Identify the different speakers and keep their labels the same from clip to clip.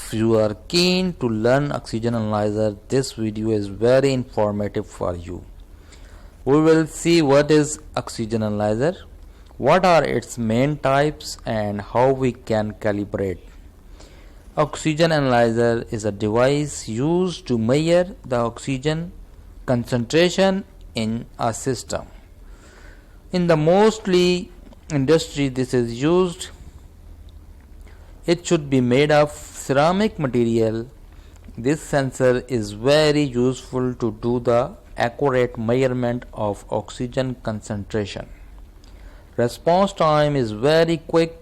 Speaker 1: If you are keen to learn oxygen analyzer, this video is very informative for you. We will see what is oxygen analyzer, what are its main types, and how we can calibrate. Oxygen analyzer is a device used to measure the oxygen concentration in a system. In the mostly industry this is used. It should be made of ceramic material. This sensor is very useful to do the accurate measurement of oxygen concentration. Response time is very quick.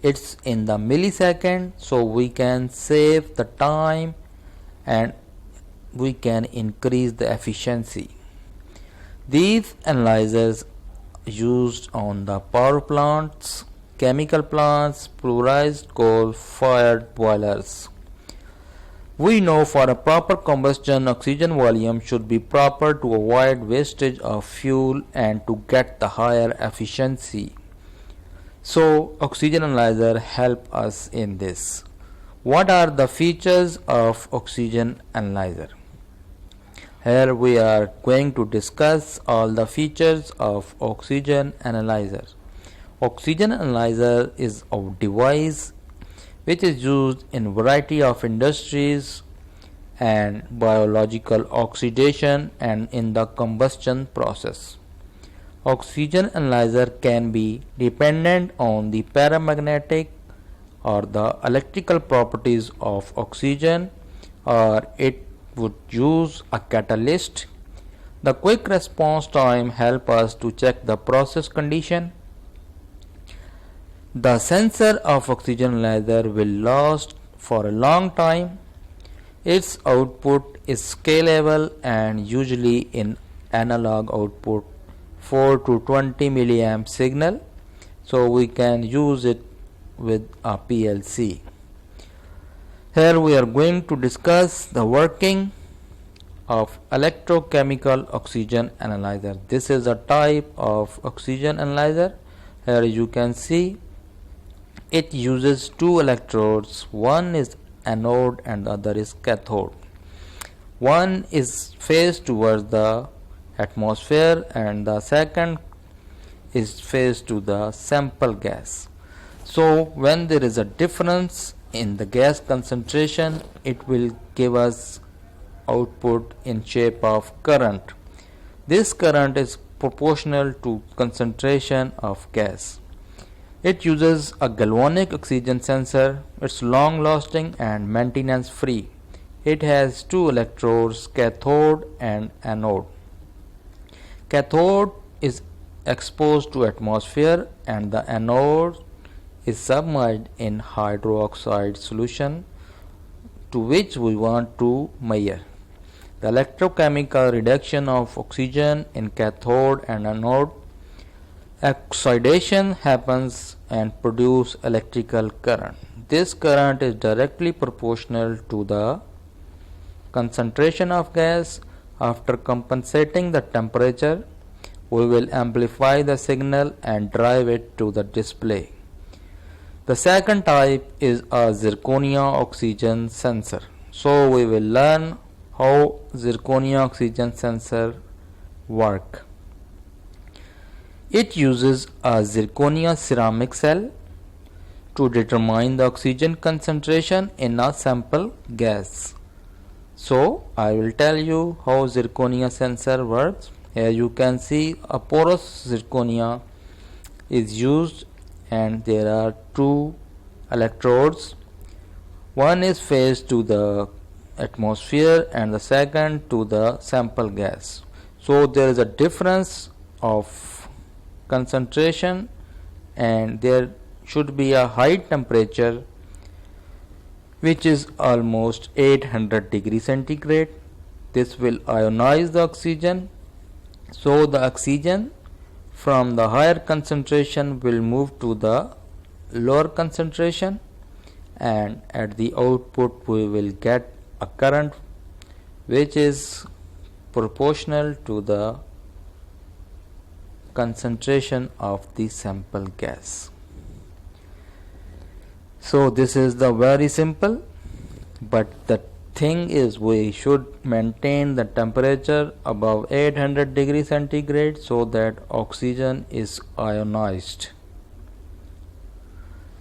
Speaker 1: It's in the millisecond, so we can save the time and we can increase the efficiency. These analyzers used on the power plants, chemical plants, pressurized coal-fired boilers. We know for a proper combustion, oxygen volume should be proper to avoid wastage of fuel and to get the higher efficiency. So, oxygen analyzer help us in this. What are the features of oxygen analyzer? Here we are going to discuss all the features of oxygen analyzer. Oxygen analyzer is a device which is used in variety of industries and biological oxidation and in the combustion process. Oxygen analyzer can be dependent on the paramagnetic or the electrical properties of oxygen, or it would use a catalyst. The quick response time help us to check the process condition. The sensor of oxygen analyzer will last for a long time. Its output is scalable and usually in analog output 4 to 20 milliamp signal, so we can use it with a PLC. Here we are going to discuss the working of electrochemical oxygen analyzer. This is a type of oxygen analyzer. Here you can see it uses two electrodes. One is anode and the other is cathode. One is faced towards the atmosphere and the second is faced to the sample gas. So when there is a difference in the gas concentration, it will give us output in shape of current. This current is proportional to concentration of gas. It uses a galvanic oxygen sensor. It's long lasting and maintenance free. It has two electrodes, cathode and anode. Cathode is exposed to atmosphere and the anode is submerged in hydroxide solution to which we want to measure. The electrochemical reduction of oxygen in cathode and anode, oxidation happens and produce electrical current. This current is directly proportional to the concentration of gas. After compensating the temperature, we will amplify the signal and drive it to the display. The second type is a zirconia oxygen sensor. So we will learn how zirconia oxygen sensor work. It uses a zirconia ceramic cell to determine the oxygen concentration in a sample gas. So I will tell you how zirconia sensor works. Here you can see a porous zirconia is used and there are two electrodes. One is faced to the atmosphere and the second to the sample gas. So there is a difference of concentration and there should be a high temperature which is almost 800 degrees centigrade. This will ionize the oxygen. So the oxygen from the higher concentration will move to the lower concentration and at the output we will get a current which is proportional to the concentration of the sample gas. So this is the very simple, but the thing is we should maintain the temperature above 800 degrees centigrade so that oxygen is ionized.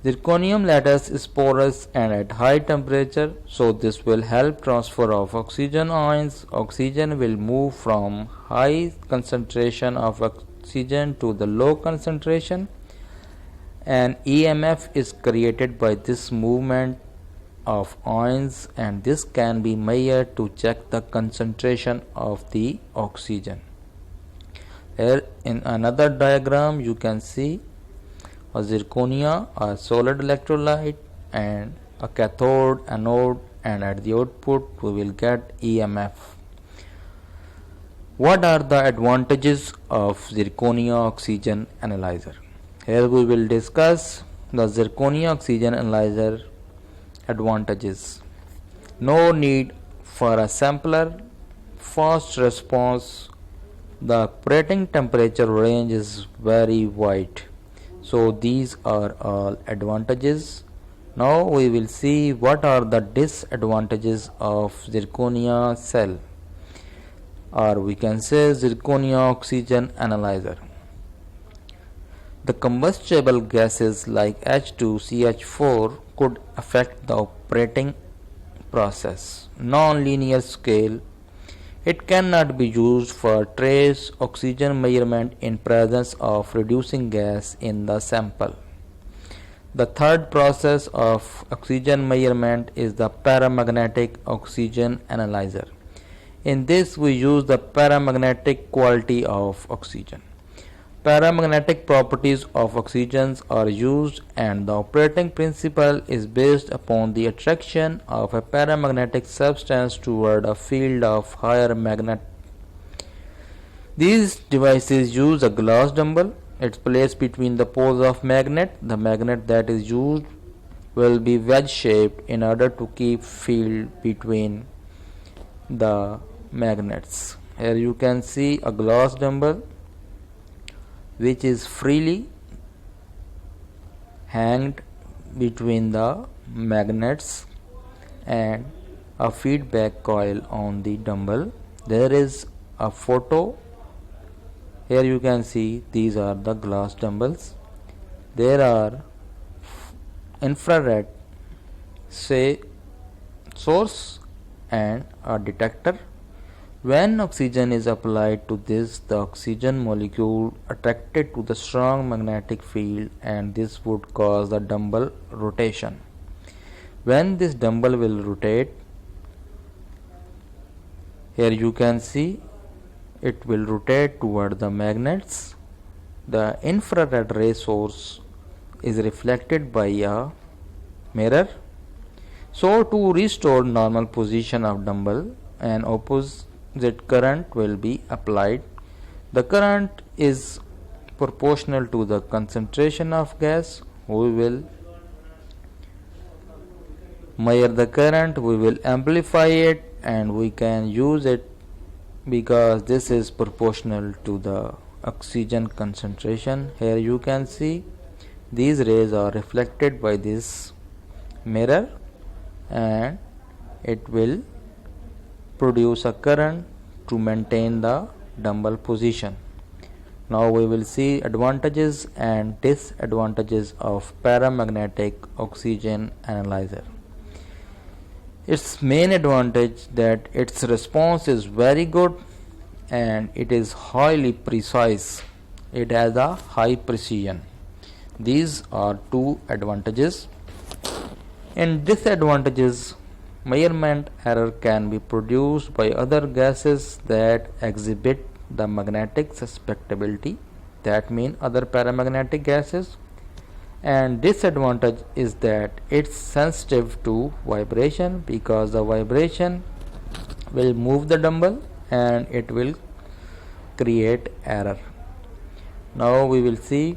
Speaker 1: Zirconium lattice is porous and at high temperature, so this will help transfer of oxygen ions. Oxygen will move from high concentration of oxygen to the low concentration. An EMF is created by this movement of ions, and this can be measured to check the concentration of the oxygen. Here in another diagram you can see a zirconia, a solid electrolyte, and a cathode, anode, and at the output we will get EMF. What are the advantages of zirconia oxygen analyzer? Here we will discuss the zirconia oxygen analyzer advantages. No need for a sampler, fast response, the operating temperature range is very wide. So these are all advantages. Now we will see what are the disadvantages of zirconia cell, or we can say zirconia oxygen analyzer. The combustible gases like H2CH4 could affect the operating process. Non-linear scale. It cannot be used for trace oxygen measurement in presence of reducing gas in the sample. The third process of oxygen measurement is the paramagnetic oxygen analyzer. In this we use the paramagnetic quality of oxygen. Paramagnetic properties of oxygens are used, and the operating principle is based upon the attraction of a paramagnetic substance toward a field of higher magnet. These devices use a glass dumbbell. It's placed between the poles of magnet. The magnet that is used will be wedge shaped in order to keep field between the magnets. Here you can see a glass dumbbell which is freely hanged between the magnets and a feedback coil on the dumbbell. There is a photo. Here you can see these are the glass dumbbells. There are infrared source and a detector. When oxygen is applied to this, the oxygen molecule attracted to the strong magnetic field, and this would cause the dumbbell rotation. When this dumbbell will rotate, here you can see it will rotate toward the magnets. The infrared ray source is reflected by a mirror. So to restore normal position of dumbbell, an opposite current will be applied. The current is proportional to the concentration of gas. We will measure the current, we will amplify it, and we can use it because this is proportional to the oxygen concentration. Here you can see these rays are reflected by this mirror, and it will produce a current to maintain the dumbbell position. Now we will see advantages and disadvantages of paramagnetic oxygen analyzer. Its main advantage that its response is very good and it is highly precise. It has a high precision. These are two advantages. In disadvantages, measurement error can be produced by other gases that exhibit the magnetic susceptibility, that means other paramagnetic gases. And disadvantage is that it's sensitive to vibration, because the vibration will move the dumbbell and it will create error. Now we will see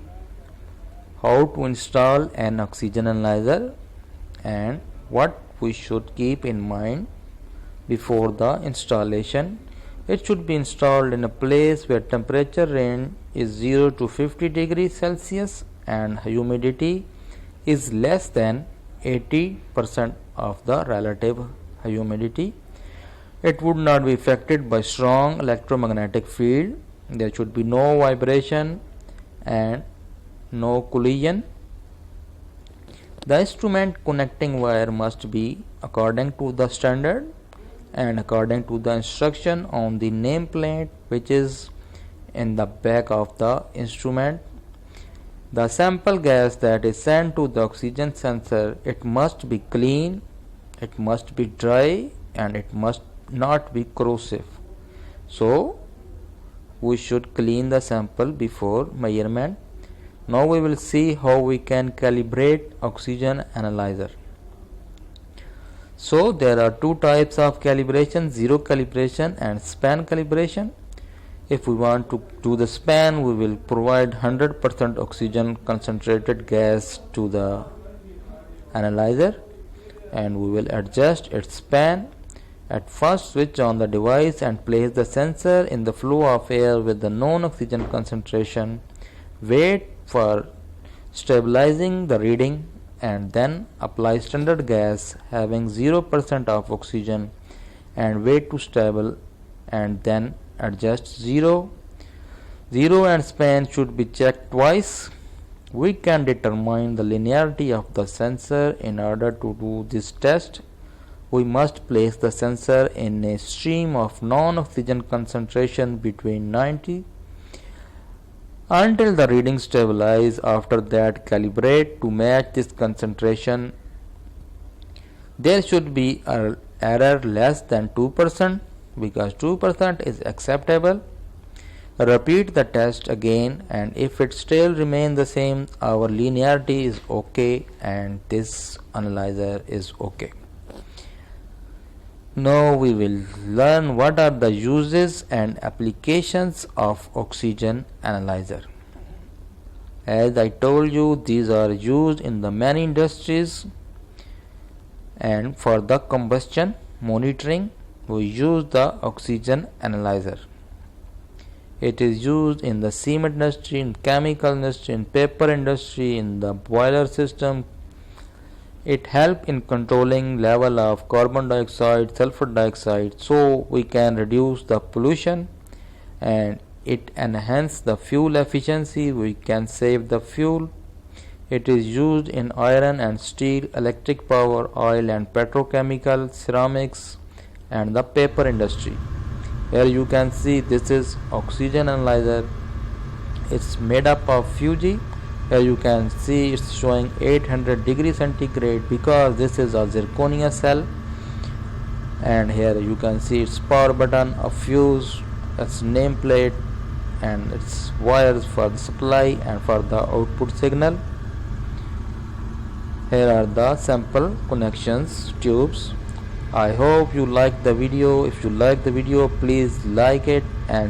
Speaker 1: how to install an oxygen analyzer and what we should keep in mind before the installation. It should be installed in a place where temperature range is 0 to 50 degrees Celsius and humidity is less than 80% of the relative humidity. It would not be affected by strong electromagnetic field. There should be no vibration and no collision. The instrument connecting wire must be according to the standard and according to the instruction on the nameplate which is in the back of the instrument. The sample gas that is sent to the oxygen sensor, it must be clean, it must be dry, and it must not be corrosive. So we should clean the sample before measurement. Now we will see how we can calibrate oxygen analyzer. So there are two types of calibration, zero calibration and span calibration. If we want to do the span, we will provide 100% oxygen concentrated gas to the analyzer and we will adjust its span. At first, switch on the device and place the sensor in the flow of air with the known oxygen concentration. Wait for stabilizing the reading and then apply standard gas having 0% of oxygen and wait to stable and then adjust 0 and span should be checked twice. We can determine the linearity of the sensor. In order to do this test, we must place the sensor in a stream of non-oxygen concentration between 90 until the reading stabilize. After that, calibrate to match this concentration. There should be an error less than 2% because 2% is acceptable. Repeat the test again and if it still remains the same, our linearity is okay and this analyzer is okay. Now we will learn what are the uses and applications of oxygen analyzer. As I told you, these are used in the many industries, and for the combustion monitoring we use the oxygen analyzer. It is used in the cement industry, in chemical industry, in paper industry, in the boiler system. It helps in controlling level of carbon dioxide, sulfur dioxide, so we can reduce the pollution, and it enhances the fuel efficiency. We can save the fuel. It is used in iron and steel, electric power, oil and petrochemical, ceramics and the paper industry. Here you can see this is oxygen analyzer. It's made up of Fuji. Here you can see it's showing 800 degrees centigrade because this is a zirconia cell, and here you can see its power button, a fuse, its nameplate and its wires for the supply and for the output signal. Here are the sample connections tubes. I hope you like the video. If you like the video, please like it and